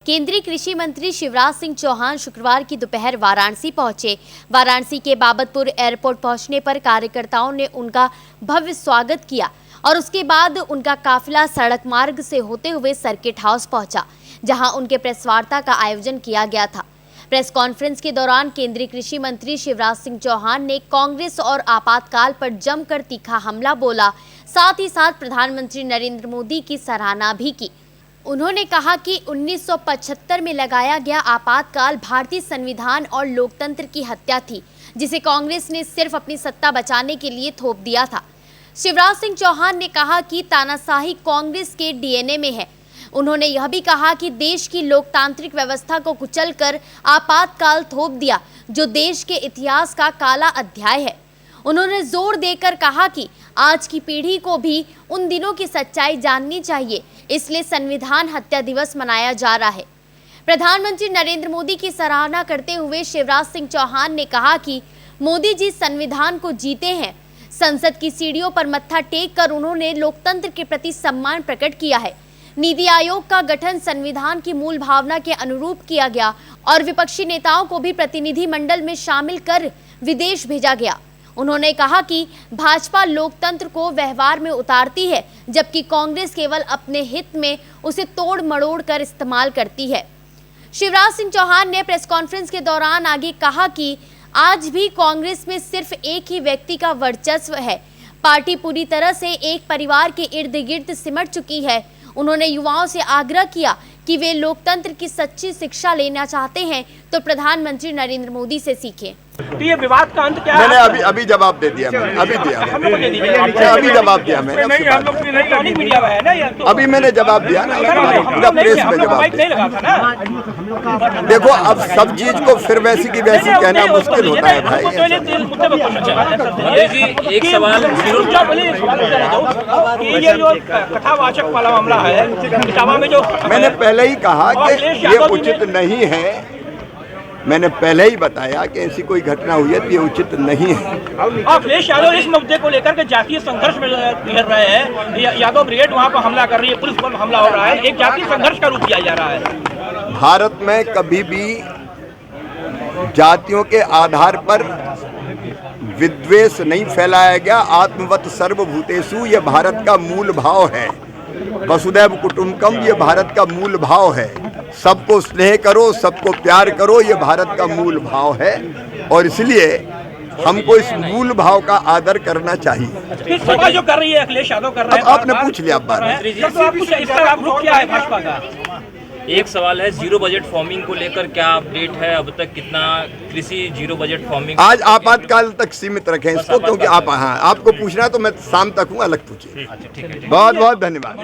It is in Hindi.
केंद्रीय कृषि मंत्री शिवराज सिंह चौहान शुक्रवार की दोपहर वाराणसी पहुंचे। वाराणसी के बाबतपुर एयरपोर्ट पहुंचने पर कार्यकर्ताओं ने उनका भव्य स्वागत किया और उसके बाद उनका काफिला सड़क मार्ग से होते हुए सर्किट हाउस पहुंचा, जहां उनके प्रेस वार्ता का आयोजन किया गया था। प्रेस कॉन्फ्रेंस के दौरान केंद्रीय कृषि मंत्री शिवराज सिंह चौहान ने कांग्रेस और आपातकाल पर जमकर तीखा हमला बोला, साथ ही साथ प्रधानमंत्री नरेंद्र मोदी की सराहना भी की। उन्होंने कहा कि 1975 में लगाया गया आपातकाल भारतीय संविधान और लोकतंत्र की हत्या थी, जिसे कांग्रेस ने सिर्फ अपनी सत्ता बचाने के लिए थोप दिया था। शिवराज सिंह चौहान ने कहा कि तानाशाही कांग्रेस के डीएनए में है। उन्होंने यह भी कहा कि देश की लोकतांत्रिक व्यवस्था को कुचलकर आपातकाल थोप दिया, जो देश के इतिहास का काला अध्याय है। उन्होंने जोर देकर कहा कि आज की पीढ़ी को भी उन दिनों की सच्चाई जाननी चाहिए, इसलिए संविधान हत्या दिवस मनाया जा रहा है। प्रधानमंत्री नरेंद्र मोदी की सराहना करते हुए शिवराज सिंह चौहान ने कहा कि मोदी जी संविधान को जीते हैं। संसद की सीढ़ियों पर मत्था टेक कर उन्होंने लोकतंत्र के प्रति सम्मान प्रकट किया है। नीति आयोग का गठन संविधान की मूल भावना के अनुरूप किया गया और विपक्षी नेताओं को भी प्रतिनिधि मंडल में शामिल कर विदेश भेजा गया। उन्होंने कहा कि भाजपा लोकतंत्र को व्यवहार में उतारती है, जबकि कांग्रेस केवल अपने हित में उसे तोड़ मड़ोड़ कर इस्तेमाल करती है। शिवराज सिंह चौहान ने प्रेस कॉन्फ्रेंस के दौरान आगे कहा कि आज भी कांग्रेस में सिर्फ एक ही व्यक्ति का वर्चस्व है। पार्टी पूरी तरह से एक परिवार के इर्द गिर्द सिमट चुकी है। उन्होंने युवाओं से आग्रह किया कि वे लोकतंत्र की सच्ची शिक्षा लेना चाहते हैं तो प्रधानमंत्री नरेंद्र मोदी से सीखें। तो ये विवाद का अंत क्या है? मैंने अभी जवाब दे दिया। मैंने अभी दिया। अभी जवाब दिया मैंने। अभी मैंने जवाब दिया ना, पूरा प्रेस में जवाब दिया। देखो, अब सब चीज को फिर वैसी की वैसी कहना मुश्किल होता है भाई। एक सवाल, ये जो कथावाचक वाला मामला है, में जो मैंने पहले ही कहा कि ये उचित नहीं है। मैंने पहले ही बताया कि ऐसी कोई घटना हुई है तो ये उचित नहीं है। अखिलेश यादव इस मुद्दे को लेकर के जातीय संघर्ष में घेर रहे हैं। यादव ब्रिगेड वहां पर हमला कर रही है, पुलिस पर हमला हो रहा है, एक जातीय संघर्ष का रूप दिया जा रहा है। भारत में कभी भी जातियों के आधार पर विद्वेष नहीं फैलाया गया। आत्मवत सर्वभूतेषु ये भारत का मूल भाव है। वसुदैव कुटुंबकम ये भारत का मूल भाव है। सबको स्नेह करो, सबको प्यार करो, ये भारत का मूल भाव है और इसलिए हमको इस मूल भाव का आदर करना चाहिए। जो कर रही है अखिलेश यादव कर रहे हैं। अब आपने पूछ लिया बात। क्या है भाजपा का? एक सवाल है, जीरो बजट फॉर्मिंग को लेकर क्या अपडेट है? अब तक कितना कृषि जीरो बजट फॉर्मिंग? आज आपातकाल तक सीमित रखें इसको, क्योंकि आप आपको पूछना है तो मैं शाम तक हूँ, अलग पूछिए। बहुत बहुत धन्यवाद।